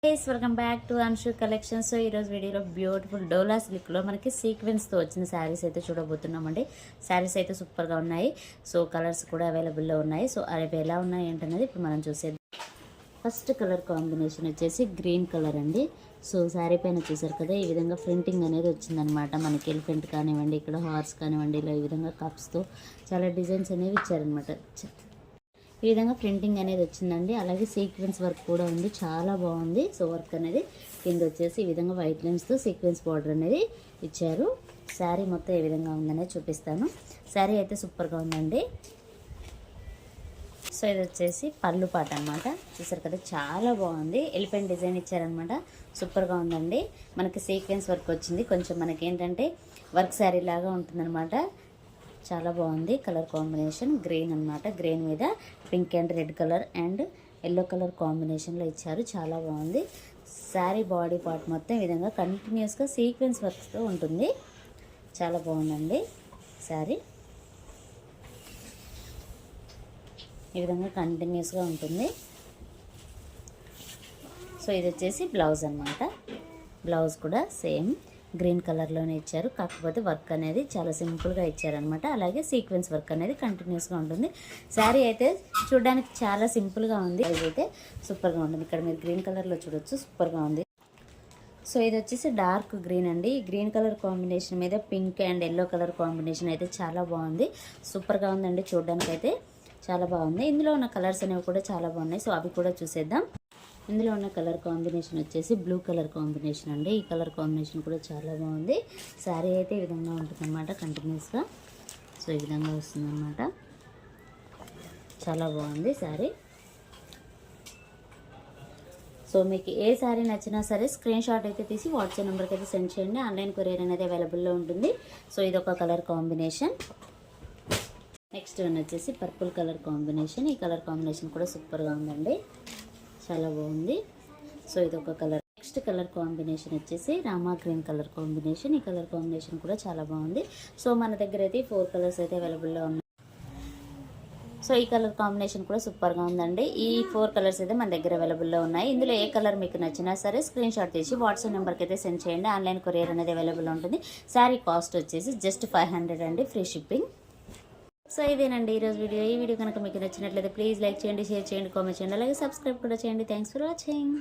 Welcome back to Anshu collection. So ఈరోజు వీడియోలో beautiful డోలా సిల్క్లో మనకి సీక్వెన్స్తో వచ్చిన శారీస్ అయితే చూడబోతున్నామండి. శారీస్ అయితే సూపర్గా ఉన్నాయి. సో కలర్స్ కూడా అవైలబుల్లో ఉన్నాయి. సో అవి ఎలా ఉన్నాయి ఏంటనేది ఇప్పుడు మనం చూసేద్దాం. ఫస్ట్ కలర్ కాంబినేషన్ వచ్చేసి గ్రీన్ కలర్ అండి. సో శారీ పైన చూసారు కదా, ఈ విధంగా ప్రింటింగ్ అనేది వచ్చిందనమాట. మనకి ఎలిఫెంట్ కానివ్వండి, ఇక్కడ హార్స్ కానివ్వండి, ఇలా ఈ విధంగా కప్స్తో చాలా డిజైన్స్ అనేవి ఇచ్చారనమాట. ఈ విధంగా ప్రింటింగ్ అనేది వచ్చిందండి. అలాగే సీక్వెన్స్ వర్క్ కూడా ఉంది, చాలా బాగుంది. సో వర్క్ అనేది కింద వచ్చేసి ఈ విధంగా వైట్ లైన్స్తో సీక్వెన్స్ బార్డర్ అనేది ఇచ్చారు. శారీ మొత్తం ఏ విధంగా ఉందనేది చూపిస్తాను. శారీ అయితే సూపర్గా ఉందండి. సో ఇది వచ్చేసి పళ్ళు పాట అనమాట. చూసారు కదా, చాలా బాగుంది. ఎలిఫెంట్ డిజైన్ ఇచ్చారనమాట. సూపర్గా ఉందండి. మనకి సీక్వెన్స్ వర్క్ వచ్చింది. కొంచెం మనకి ఏంటంటే వర్క్ శారీ లాగా ఉంటుందన్నమాట. చాలా బాగుంది. కలర్ కాంబినేషన్ గ్రీన్ అనమాట. గ్రీన్ మీద pink and red colour and yellow colour కాంబినేషన్లో ఇచ్చారు. చాలా బాగుంది. శారీ బాడీ పార్ట్ మొత్తం ఈ విధంగా కంటిన్యూస్గా సీక్వెన్స్ వర్క్స్తో ఉంటుంది. చాలా బాగుందండి. శారీ ఈ విధంగా కంటిన్యూస్గా ఉంటుంది. సో ఇది వచ్చేసి బ్లౌజ్ అనమాట. బ్లౌజ్ కూడా సేమ్ గ్రీన్ కలర్లోనే ఇచ్చారు. కాకపోతే వర్క్ అనేది చాలా సింపుల్గా ఇచ్చారనమాట. అలాగే సీక్వెన్స్ వర్క్ అనేది కంటిన్యూస్గా ఉంటుంది. శారీ అయితే చూడడానికి చాలా సింపుల్గా ఉంది. ఇది అయితే సూపర్గా ఉంటుంది. ఇక్కడ మీరు గ్రీన్ కలర్లో చూడొచ్చు, సూపర్గా ఉంది. సో ఇది వచ్చేసి డార్క్ గ్రీన్ అండి. ఈ గ్రీన్ కలర్ కాంబినేషన్ మీద pink and yellow colour combination అయితే చాలా బాగుంది. సూపర్గా ఉందండి. చూడడానికి అయితే చాలా బాగుంది. ఇందులో ఉన్న కలర్స్ అనేవి కూడా చాలా బాగున్నాయి. సో అవి కూడా చూసేద్దాం. ఇందులో ఉన్న కలర్ కాంబినేషన్ వచ్చేసి బ్లూ కలర్ కాంబినేషన్ అండి. ఈ కలర్ కాంబినేషన్ కూడా చాలా బాగుంది. శారీ అయితే ఈ విధంగా ఉంటుందన్నమాట కంటిన్యూస్గా. సో ఈ విధంగా వస్తుందన్నమాట. చాలా బాగుంది శారీ. సో మీకు ఏ శారీ నచ్చినా సరే స్క్రీన్ షాట్ అయితే తీసి వాట్సాప్ నెంబర్కి అయితే సెండ్ చేయండి. ఆన్లైన్ కొరియర్ అనేది అవైలబుల్లో ఉంటుంది. సో ఇది ఒక కలర్ కాంబినేషన్. నెక్స్ట్ వన్ వచ్చేసి పర్పుల్ కలర్ కాంబినేషన్. ఈ కలర్ కాంబినేషన్ కూడా సూపర్గా ఉందండి. చాలా బాగుంది. సో ఇది ఒక కలర్. నెక్స్ట్ కలర్ కాంబినేషన్ వచ్చేసి రామా గ్రీన్ కలర్ కాంబినేషన్. ఈ కలర్ కాంబినేషన్ కూడా చాలా బాగుంది. సో మన దగ్గర అయితే 4 కలర్స్ అయితే అవైలబుల్లో ఉన్నాయి. సో ఈ కలర్ కాంబినేషన్ కూడా సూపర్గా ఉందండి. ఈ 4 కలర్స్ అయితే మన దగ్గర అవైలబుల్లో ఉన్నాయి. ఇందులో ఏ కలర్ మీకు నచ్చినా సరే స్క్రీన్ షాట్ తీసి వాట్సాప్ నెంబర్కి అయితే సెండ్ చేయండి. ఆన్లైన్ కొరియర్ అనేది అవైలబుల్లో ఉంటుంది. శారీ కాస్ట్ వచ్చేసి జస్ట్ 500 అండి, ఫ్రీ షిప్పింగ్. సో ఇదేనండి ఈరోజు వీడియో. ఈ వీడియో కనుక మీకు నచ్చినట్లయితే ప్లీజ్ లైక్ చేయండి, షేర్ చేయండి, కామెంట్ చేయండి, అలాగే సబ్స్క్రైబ్ కూడా చేయండి. Thanks for watching.